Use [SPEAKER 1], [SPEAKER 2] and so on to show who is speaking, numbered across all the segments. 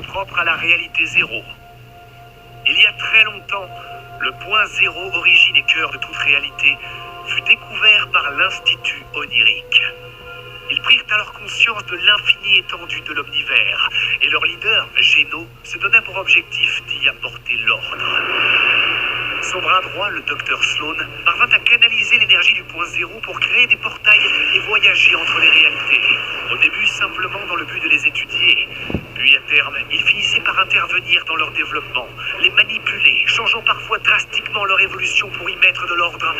[SPEAKER 1] Propre à la réalité zéro. Il y a très longtemps, le point zéro, origine et cœur de toute réalité, fut découvert par l'Institut onirique. Ils prirent alors conscience de l'infinie étendue de l'omnivers, et leur leader, Géno, se donna pour objectif d'y apporter l'ordre. Son bras droit, le docteur Sloan, parvint à canaliser l'énergie du point zéro pour créer des portails et voyager entre les réalités. Au début, simplement dans le but de les étudier. Puis à terme, il finissait par intervenir dans leur développement, les manipuler, changeant parfois drastiquement leur évolution pour y mettre de l'ordre,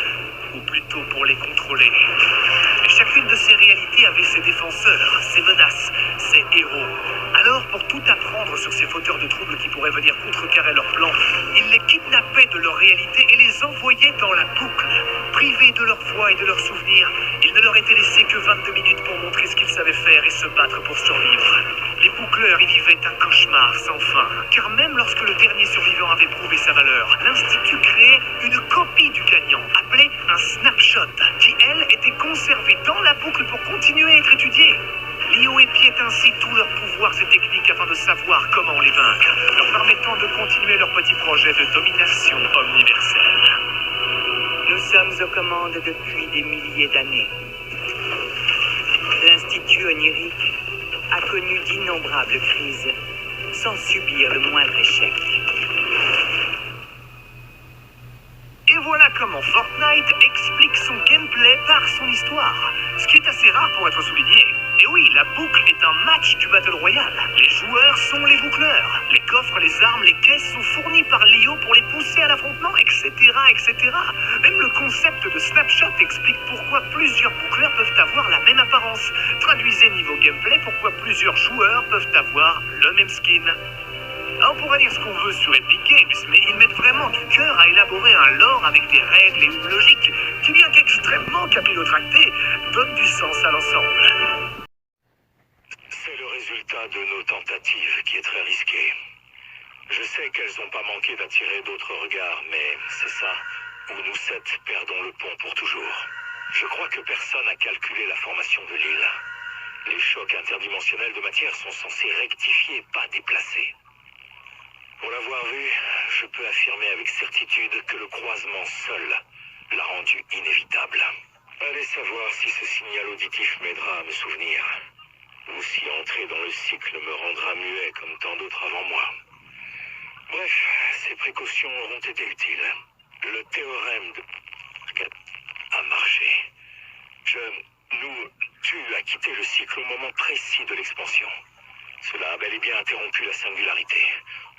[SPEAKER 1] ou plutôt pour les contrôler. Et chacune de ces réalités avait ses défenseurs, ses menaces, ses héros. Alors, pour tout apprendre sur ces fauteurs de troubles qui pourraient venir contrecarrer leur plan, il les kidnappait de leur réalité et les envoyait dans la boucle. Privés de leur voix et de leurs souvenirs, il ne leur était laissé que 22 minutes pour montrer ce qu'ils savaient faire et se battre pour survivre. Les boucleurs y vivaient un cauchemar sans fin, car même lorsque le dernier survivant avait prouvé sa valeur, l'Institut créait une copie du gagnant, appelée un snapshot, qui, elle, était conservée dans la boucle pour continuer à être étudiée. Lio épiait ainsi tous leurs pouvoirs et techniques afin de savoir comment les vaincre, leur permettant de continuer leur petit projet de domination omniverselle.
[SPEAKER 2] Nous sommes aux commandes depuis des milliers d'années. L'Institut onirique a connu d'innombrables crises, sans subir le moindre échec.
[SPEAKER 1] Et voilà comment Fortnite explique son gameplay par son histoire, ce qui est assez rare pour être souligné. Et oui, la boucle est un match du Battle Royale. Les joueurs sont les boucleurs. Les coffres, les armes, les caisses sont fournis par Lio pour les pousser à l'affrontement, etc., etc. Même le concept de snapshot explique pourquoi plusieurs boucleurs peuvent avoir la même apparence. Traduisez niveau gameplay pourquoi plusieurs joueurs peuvent avoir le même skin. On pourrait dire ce qu'on veut sur Epic Games, mais ils mettent vraiment du cœur à élaborer un lore avec des règles et une logique qui, bien qu'extrêmement capillotractée, donne du sens à l'ensemble.
[SPEAKER 3] C'est le résultat de nos tentatives qui est très risqué. Je sais qu'elles n'ont pas manqué d'attirer d'autres regards, mais c'est ça, où nous sept perdons le pont pour toujours. Je crois que personne n'a calculé la formation de l'île. Les chocs interdimensionnels de matière sont censés rectifier, pas déplacer. Pour l'avoir vu, je peux affirmer avec certitude que le croisement seul l'a rendu inévitable. Allez savoir si ce signal auditif m'aidera à me souvenir, ou si entrer dans le cycle me rendra muet comme tant d'autres avant moi. Bref, ces précautions auront été utiles. Le théorème de a marché. Tu as quitté le cycle au moment précis de l'expansion. Cela a bel et bien interrompu la singularité.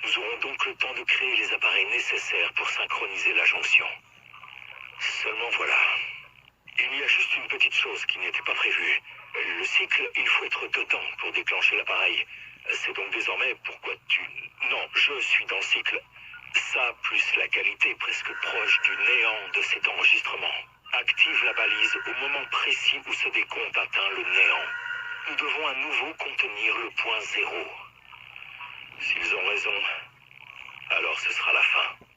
[SPEAKER 3] Nous aurons donc le temps de créer les appareils nécessaires pour synchroniser la jonction. Seulement voilà. Il y a juste une petite chose qui n'était pas prévue. Le cycle, il faut être dedans pour déclencher l'appareil. C'est donc désormais pourquoi Non, je suis dans le cycle. Ça, plus la qualité presque proche du néant de cet enregistrement. Active la balise au moment précis où ce décompte atteint le néant. Nous devons à nouveau contenir le point zéro. S'ils ont raison, alors ce sera la fin.